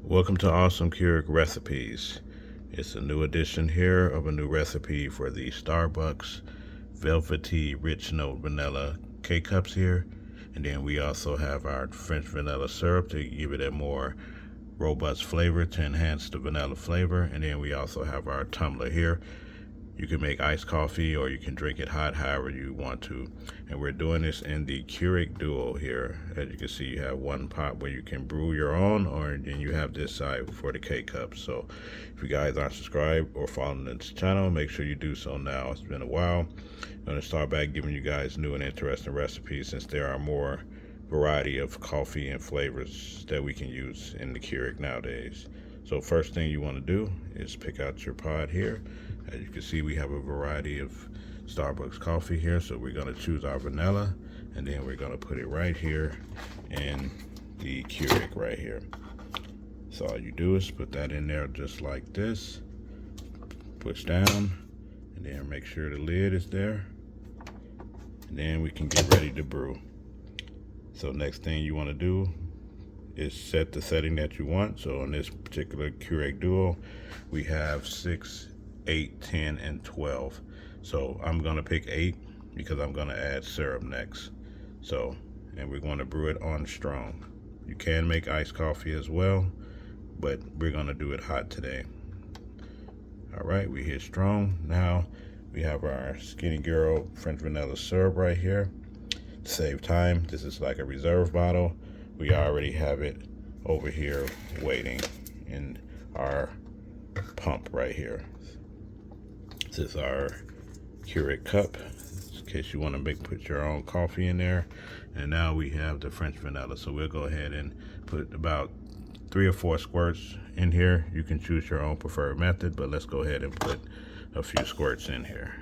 Welcome to Awesome Keurig Recipes. It's a new edition here of a new recipe for the Starbucks Velvety Rich Note Vanilla K-Cups here. And then we also have our French vanilla syrup to give it a more robust flavor to enhance the vanilla flavor. And then we also have our tumbler here. You can make iced coffee or you can drink it hot, however you want to. And we're doing this in the Keurig Duo here. As you can see, you have one pot where you can brew your own, or then you have this side for the K-Cups. So if you guys aren't subscribed or following this channel, make sure you do so now. It's been a while. I'm going to start back giving you guys new and interesting recipes, since there are more variety of coffee and flavors that we can use in the Keurig nowadays. So first thing you want to do is pick out your pod here. As you can see, we have a variety of Starbucks coffee here, so we're going to choose our vanilla, and then we're going to put it right here in the Keurig right here. So all you do is put that in there just like this, push down, and then make sure the lid is there, and then we can get ready to brew. So next thing you want to do is set the setting that you want. So on this particular Keurig Duo, we have 6, 8, 10, and 12. So I'm gonna pick 8 because I'm gonna add syrup next. So, and we're gonna brew it on strong. You can make iced coffee as well, but we're gonna do it hot today. All right, we hit strong. Now we have our Skinny Girl French vanilla syrup right here. To save time, this is like a reserve bottle. We already have it over here waiting in our pump right here. This is our Keurig cup, in case you want to put your own coffee in there. And now we have the French vanilla. So we'll go ahead and put about 3 or 4 squirts in here. You can choose your own preferred method, but let's go ahead and put a few squirts in here.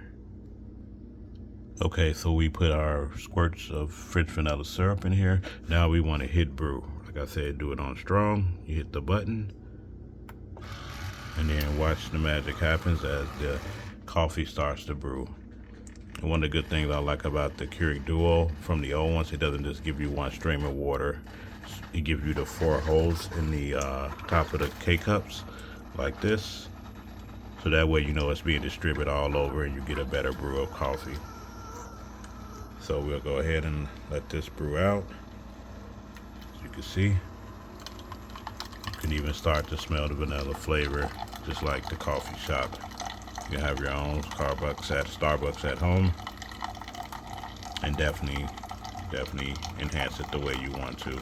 Okay, so we put our squirts of French vanilla syrup in here. Now we want to hit brew. Like I said, do it on strong. You hit the button, and then watch the magic happens as the coffee starts to brew. And one of the good things I like about the Keurig Duo from the old ones, it doesn't just give you one stream of water. It gives you the 4 holes in the top of the K-Cups like this. So that way you know it's being distributed all over and you get a better brew of coffee. So we'll go ahead and let this brew out. As you can see, you can even start to smell the vanilla flavor, just like the coffee shop. You can have your own Starbucks at home, and definitely enhance it the way you want to.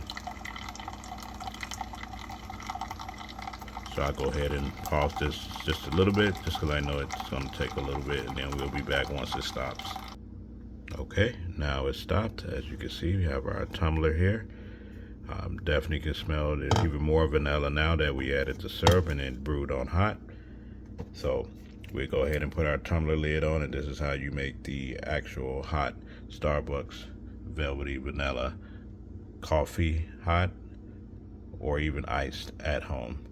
So I'll go ahead and pause this just a little bit, just because I know it's going to take a little bit, and then we'll be back once it stops. Okay, now it's stopped. As you can see, we have our tumbler here. Definitely can smell it even more vanilla now that we added the syrup and then brewed on hot. So we go ahead and put our tumbler lid on, and this is how you make the actual hot Starbucks velvety vanilla coffee hot or even iced at home.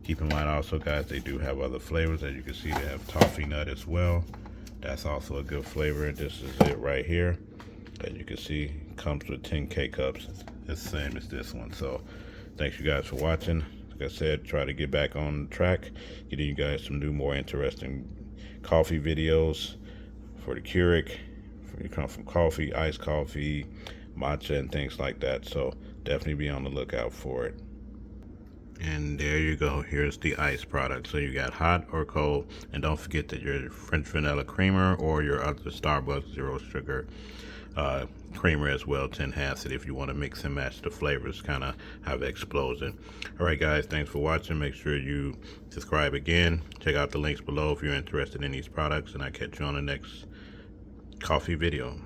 Keep in mind also, guys, they do have other flavors. As you can see, they have toffee nut as well. That's also a good flavor. This is it right here. As you can see, it comes with 10 K-Cups. It's the same as this one. So thanks you guys for watching. Like I said, try to get back on track, getting you guys some new, more interesting coffee videos for the Keurig. You come from coffee, iced coffee, matcha, and things like that. So definitely be on the lookout for it. And there you go. Here's the ice product. So you got hot or cold, and don't forget that your French vanilla creamer or your other Starbucks zero sugar creamer as well to enhance it if you want to mix and match the flavors, kind of have an explosion. All right, guys, thanks for watching. Make sure you subscribe again. Check out the links below if you're interested in these products, and I'll catch you on the next coffee video.